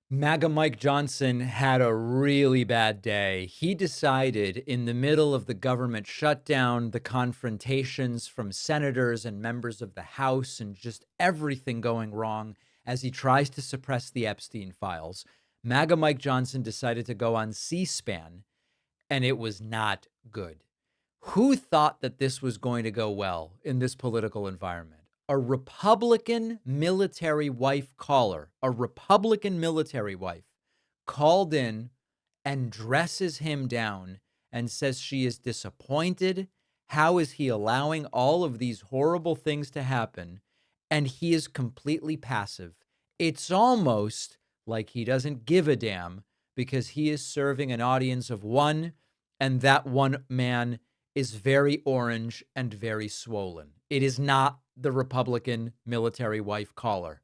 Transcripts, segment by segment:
MAGA Mike Johnson had a really bad day. He decided in the middle of the government shutdown, the confrontations from senators and members of the House, and just everything going wrong as he tries to suppress the Epstein files. MAGA Mike Johnson decided to go on C-SPAN, and it was not good. Who thought that this was going to go well in this political environment? A Republican military wife caller, a Republican military wife, called in and dresses him down and says she is disappointed. How is he allowing all of these horrible things to happen? And he is completely passive. It's almost like he doesn't give a damn because he is serving an audience of one, and that one man is very orange and very swollen. It is not the Republican military wife caller.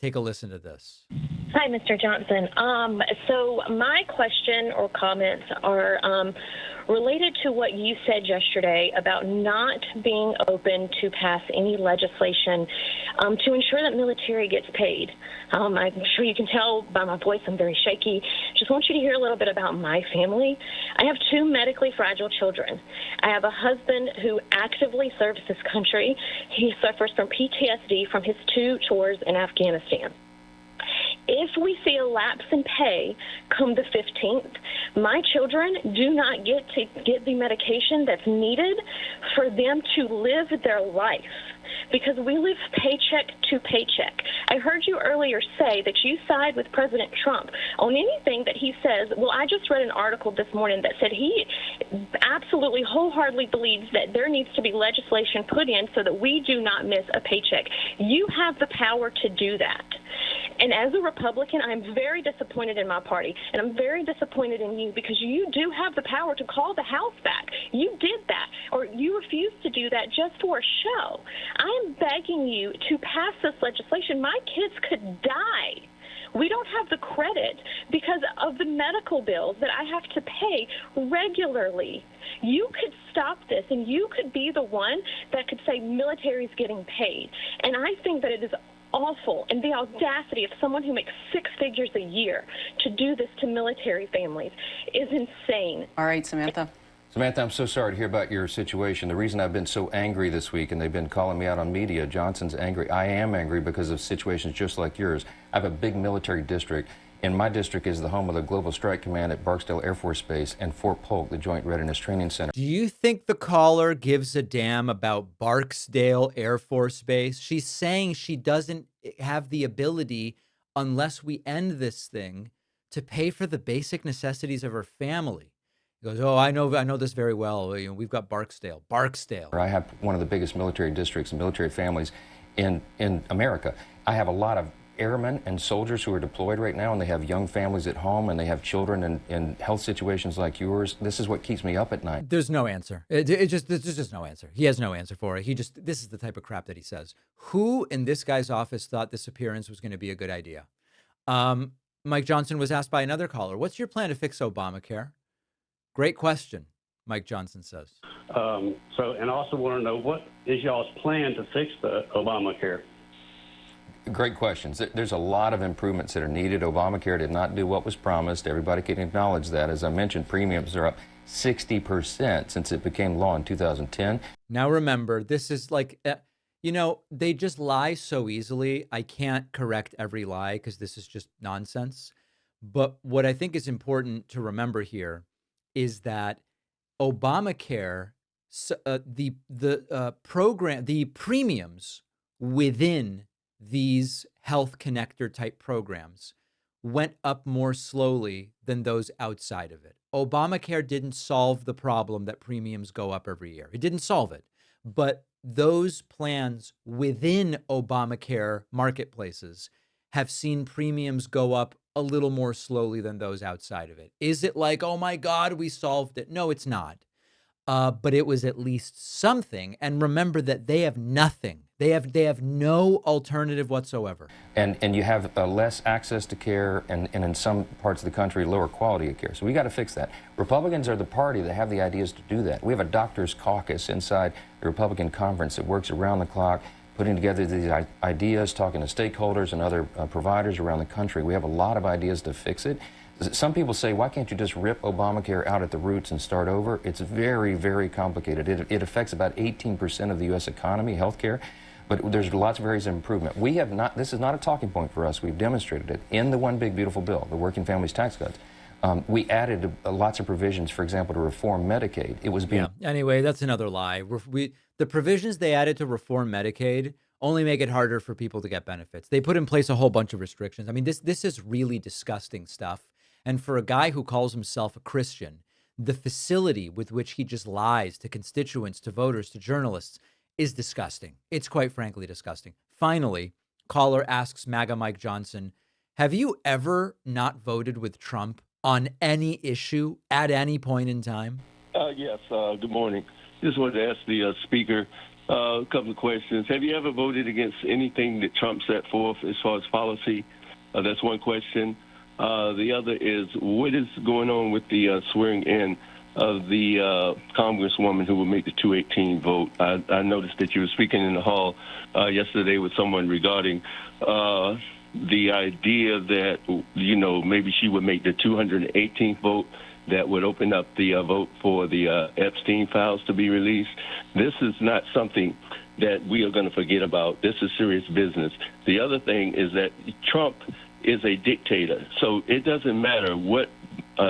Take a listen to this. Hi, Mr. Johnson. So my question or comments are related to what you said yesterday about not being open to pass any legislation to ensure that military gets paid. I'm sure you can tell by my voice I'm very shaky. Just want you to hear a little bit about my family. I have two medically fragile children. I have a husband who actively serves this country. He suffers from PTSD from his 2 tours in Afghanistan. If we see a lapse in pay come the 15th, my children do not get to get the medication that's needed for them to live their life, because we live paycheck to paycheck. I heard you earlier say that you side with President Trump on anything that he says. Well, I just read an article this morning that said he absolutely wholeheartedly believes that there needs to be legislation put in so that we do not miss a paycheck. You have the power to do that. And as a Republican, I'm very disappointed in my party, and I'm very disappointed in you, because you do have the power to call the House back. You did that, or you refused to do that just for a show. I am begging you to pass this legislation. My kids could die. We don't have the credit because of the medical bills that I have to pay regularly. You could stop this, and you could be the one that could say military is getting paid. And I think that it is awful, and the audacity of someone who makes 6 figures a year to do this to military families is insane. All right, Samantha. Samantha, I'm so sorry to hear about your situation. The reason I've been so angry this week, and they've been calling me out on media, Johnson's angry. I am angry because of situations just like yours. I have a big military district, and my district is the home of the Global Strike Command at Barksdale Air Force Base and Fort Polk, the Joint Readiness Training Center. Do you think the caller gives a damn about Barksdale Air Force Base? She's saying she doesn't have the ability, unless we end this thing, to pay for the basic necessities of her family. He goes, oh, I know this very well. You know, we've got Barksdale. I have one of the biggest military districts and military families in America. I have a lot of airmen and soldiers who are deployed right now, and they have young families at home, and they have children in health situations like yours. This is what keeps me up at night. There's no answer. There's just no answer. He has no answer for it. This is the type of crap that he says. Who in this guy's office thought this appearance was going to be a good idea? Mike Johnson was asked by another caller, what's your plan to fix Obamacare? Great question, Mike Johnson says. And also want to know, what is y'all's plan to fix the Obamacare? Great questions. There's a lot of improvements that are needed. Obamacare did not do what was promised. Everybody can acknowledge that. As I mentioned, premiums are up 60% since it became law in 2010. Now remember, this is like, they just lie so easily. I can't correct every lie because this is just nonsense. But what I think is important to remember here is that Obamacare, the premiums within these health connector type programs went up more slowly than those outside of it. Obamacare didn't solve the problem that premiums go up every year. It didn't solve it. But those plans within Obamacare marketplaces have seen premiums go up a little more slowly than those outside of it. Is it like, oh my God, we solved it? No, it's not. But it was at least something. And remember that they have nothing. They have no alternative whatsoever. And you have less access to care, and in some parts of the country, lower quality of care. So we got to fix that. Republicans are the party that have the ideas to do that. We have a doctors caucus inside the Republican conference that works around the clock putting together these ideas, talking to stakeholders and other providers around the country. We have a lot of ideas to fix it. Some people say, why can't you just rip Obamacare out at the roots and start over? It's very, very complicated. It affects about 18% of the U.S. economy, healthcare, but there's lots of areas of improvement. We have not, this is not a talking point for us. We've demonstrated it in the One Big Beautiful Bill, the Working Families Tax Cuts. We added lots of provisions, for example, to reform Medicaid. It was being... Yeah. Anyway, that's another lie. The provisions they added to reform Medicaid only make it harder for people to get benefits. They put in place a whole bunch of restrictions. I mean, this is really disgusting stuff. And for a guy who calls himself a Christian, the facility with which he just lies to constituents, to voters, to journalists is disgusting. It's quite frankly disgusting. Finally, caller asks MAGA Mike Johnson, have you ever not voted with Trump on any issue at any point in time? Yes. Good morning. Just wanted to ask the speaker a couple of questions. Have you ever voted against anything that Trump set forth as far as policy? That's one question. The other is, what is going on with the swearing in of the congresswoman who will make the 218 vote? I noticed that you were speaking in the hall yesterday with someone regarding the idea that, you know, maybe she would make the 218th vote that would open up the vote for the Epstein files to be released. This is not something that we are going to forget about. This is serious business. The other thing is that Trump is a dictator, so it doesn't matter what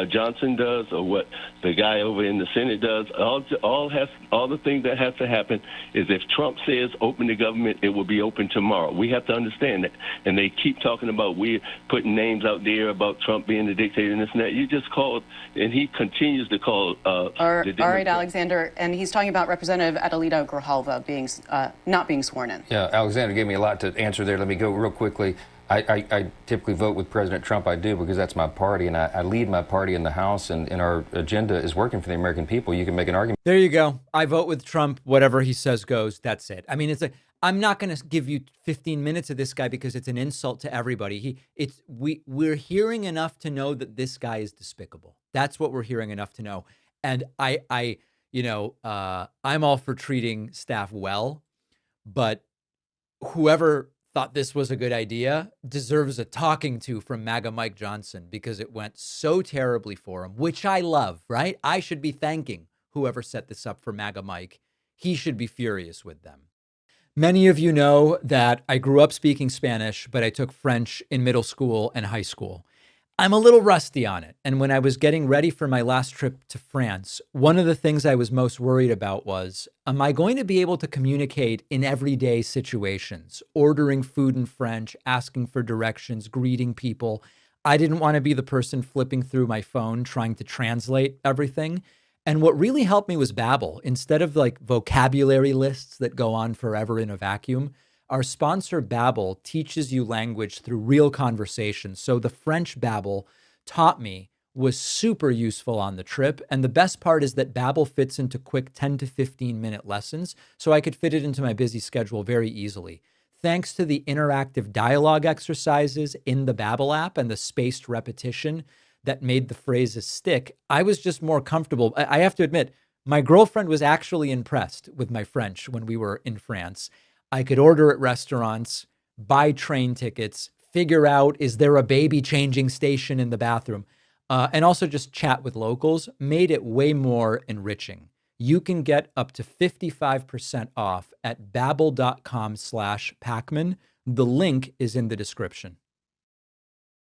Johnson does or what the guy over in the Senate does. All the things that have to happen is if Trump says open the government, it will be open tomorrow. We have to understand that. And they keep talking about we're putting names out there about Trump being the dictator and this and that. You just called, and he continues to call. All right, Alexander, and he's talking about Representative Adelita Grijalva being not being sworn in. Yeah, Alexander gave me a lot to answer there. Let me go real quickly. I typically vote with President Trump. I do, because that's my party, and I lead my party in the House, and our agenda is working for the American people. You can make an argument. There you go. I vote with Trump. Whatever he says goes. That's it. I mean, it's like, I'm not going to give you 15 minutes of this guy because it's an insult to everybody. We're hearing enough to know that this guy is despicable. That's what we're hearing enough to know. And I'm all for treating staff well, but whoever thought this was a good idea deserves a talking to from MAGA Mike Johnson, because it went so terribly for him, which I love, right? I should be thanking whoever set this up for MAGA Mike. He should be furious with them. Many of you know that I grew up speaking Spanish, but I took French in middle school and high school. I'm a little rusty on it. And when I was getting ready for my last trip to France, one of the things I was most worried about was, am I going to be able to communicate in everyday situations, ordering food in French, asking for directions, greeting people? I didn't want to be the person flipping through my phone, trying to translate everything. And what really helped me was Babbel. Instead of like vocabulary lists that go on forever in a vacuum, our sponsor Babbel teaches you language through real conversation. So the French Babbel taught me was super useful on the trip. And the best part is that Babbel fits into quick 10 to 15 minute lessons, so I could fit it into my busy schedule very easily. Thanks to the interactive dialogue exercises in the Babbel app and the spaced repetition that made the phrases stick, I was just more comfortable. I have to admit, my girlfriend was actually impressed with my French when we were in France. I could order at restaurants, buy train tickets, figure out, is there a baby changing station in the bathroom? And also just chat with locals, made it way more enriching. You can get up to 55% off at babbel.com/Pakman. The link is in the description.